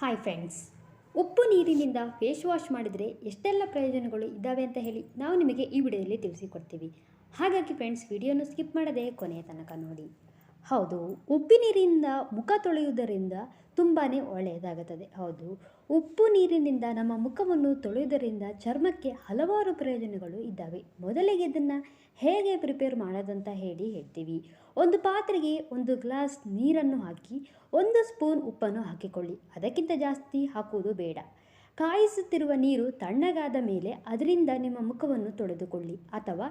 Hi friends, ಉಪ್ಪು ನೀರಿನಿಂದ face wash ಮಾಡಿದರೆ ಎಷ್ಟೆಲ್ಲ ಪ್ರಯೋಜನಗಳು ಇದ್ದಾವೆ ಅಂತ ಹೇಳಿ ನಾವು ನಿಮಗೆ ಈ ವಿಡಿಯೋದಲ್ಲಿ ತಿಳಿಸಿಕೊಡ್ತೀವಿ. ಹಾಗಾಗಿ ಫ್ರೆಂಡ್ಸ್, ವಿಡಿಯೋನ ಸ್ಕಿಪ್ ಮಾಡದೆ ಕೊನೆಯ ತನಕ ನೋಡಿ. ಹೌದು, ಉಪ್ಪು ನೀರಿನಿಂದ ಮುಖ ತೊಳೆಯುವುದರಿಂದ ತುಂಬಾ ಒಳ್ಳೆಯದಾಗುತ್ತದೆ. ಹೌದು, ಉಪ್ಪು ನೀರಿನಿಂದ ನಮ್ಮ ಮುಖವನ್ನು ತೊಳೆಯುವುದರಿಂದ ಚರ್ಮಕ್ಕೆ ಹಲವಾರು ಪ್ರಯೋಜನಗಳು ಇದ್ದಾವೆ. ಮೊದಲಿಗೆ ಇದನ್ನು ಹೇಗೆ ಪ್ರಿಪೇರ್ ಮಾಡೋದಂತ ಹೇಳ್ತೀವಿ. ಒಂದು ಪಾತ್ರೆಗೆ 1 ಗ್ಲಾಸ್ ನೀರನ್ನು ಹಾಕಿ 1 ಸ್ಪೂನ್ ಉಪ್ಪನ್ನು ಹಾಕಿಕೊಳ್ಳಿ. ಅದಕ್ಕಿಂತ ಜಾಸ್ತಿ ಹಾಕುವುದು ಬೇಡ. ಕಾಯಿಸುತ್ತಿರುವ ನೀರು ತಣ್ಣಗಾದ ಮೇಲೆ ಅದರಿಂದ ನಿಮ್ಮ ಮುಖವನ್ನು ತೊಳೆದುಕೊಳ್ಳಿ, ಅಥವಾ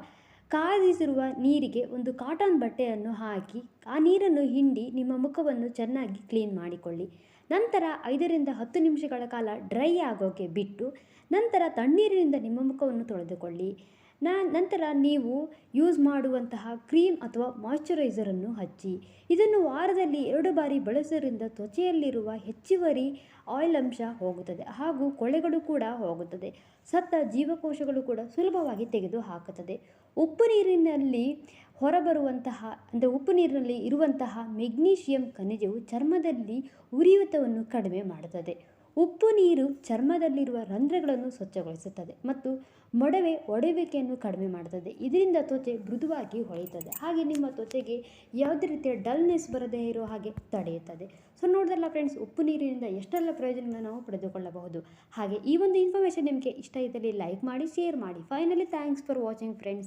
ಕಾದಿಸಿರುವ ನೀರಿಗೆ ಒಂದು ಕಾಟನ್ ಬಟ್ಟೆಯನ್ನು ಹಾಕಿ ಆ ನೀರನ್ನು ಹಿಂಡಿ ನಿಮ್ಮ ಮುಖವನ್ನು ಚೆನ್ನಾಗಿ ಕ್ಲೀನ್ ಮಾಡಿಕೊಳ್ಳಿ. ನಂತರ 5ರಿಂದ 10 ನಿಮಿಷಗಳ ಕಾಲ ಡ್ರೈ ಆಗೋಕ್ಕೆ ಬಿಟ್ಟು ನಂತರ ತಣ್ಣೀರಿನಿಂದ ನಿಮ್ಮ ಮುಖವನ್ನು ತೊಳೆದುಕೊಳ್ಳಿ. ನಂತರ ನೀವು ಯೂಸ್ ಮಾಡುವಂತಹ ಕ್ರೀಮ್ ಅಥವಾ ಮಾಯ್ಶ್ಚರೈಸರನ್ನು ಹಚ್ಚಿ. ಇದನ್ನು ವಾರದಲ್ಲಿ 2 ಬಾರಿ ಬಳಸೋದ್ರಿಂದ ತ್ವಚೆಯಲ್ಲಿರುವ ಹೆಚ್ಚುವರಿ ಆಯಿಲ್ ಅಂಶ ಹೋಗುತ್ತದೆ, ಹಾಗೂ ಕೊಳೆಗಳು ಕೂಡ ಹೋಗುತ್ತದೆ. ಸತ್ತ ಜೀವಕೋಶಗಳು ಕೂಡ ಸುಲಭವಾಗಿ ತೆಗೆದು ಹಾಕುತ್ತದೆ. ಉಪ್ಪು ನೀರಿನಲ್ಲಿ ಉಪ್ಪು ನೀರಿನಲ್ಲಿ ಇರುವಂತಹ ಮೆಗ್ನೀಷಿಯಂ ಖನಿಜವು ಚರ್ಮದಲ್ಲಿ ಉರಿಯೂತವನ್ನು ಕಡಿಮೆ ಮಾಡುತ್ತದೆ. ಉಪ್ಪು ನೀರು ಚರ್ಮದಲ್ಲಿರುವ ರಂಧ್ರಗಳನ್ನು ಸ್ವಚ್ಛಗೊಳಿಸುತ್ತದೆ ಮತ್ತು ಮೊಡವೆ ಒಡೆಯುವಿಕೆಯನ್ನು ಕಡಿಮೆ ಮಾಡುತ್ತದೆ. ಇದರಿಂದ ತ್ವಚೆ ಮೃದುವಾಗಿ ಹೊಳೆಯುತ್ತದೆ, ಹಾಗೆ ನಿಮ್ಮ ತ್ವಚೆಗೆ ಯಾವುದೇ ರೀತಿಯ ಡಲ್ನೆಸ್ ಬರದೇ ಇರೋ ಹಾಗೆ ತಡೆಯುತ್ತದೆ. ಸೊ ನೋಡಿದ್ರಲ್ಲ ಫ್ರೆಂಡ್ಸ್, ಉಪ್ಪು ನೀರಿನಿಂದ ಎಷ್ಟೆಲ್ಲ ಪ್ರಯೋಜನಗಳನ್ನು ನಾವು ಪಡೆದುಕೊಳ್ಳಬಹುದು. ಹಾಗೆ ಈ ಒಂದು ಇನ್ಫಾರ್ಮೇಷನ್ ನಿಮಗೆ ಇಷ್ಟ ಇದ್ದಲ್ಲಿ ಲೈಕ್ ಮಾಡಿ, ಶೇರ್ ಮಾಡಿ. Finally thanks for watching friends.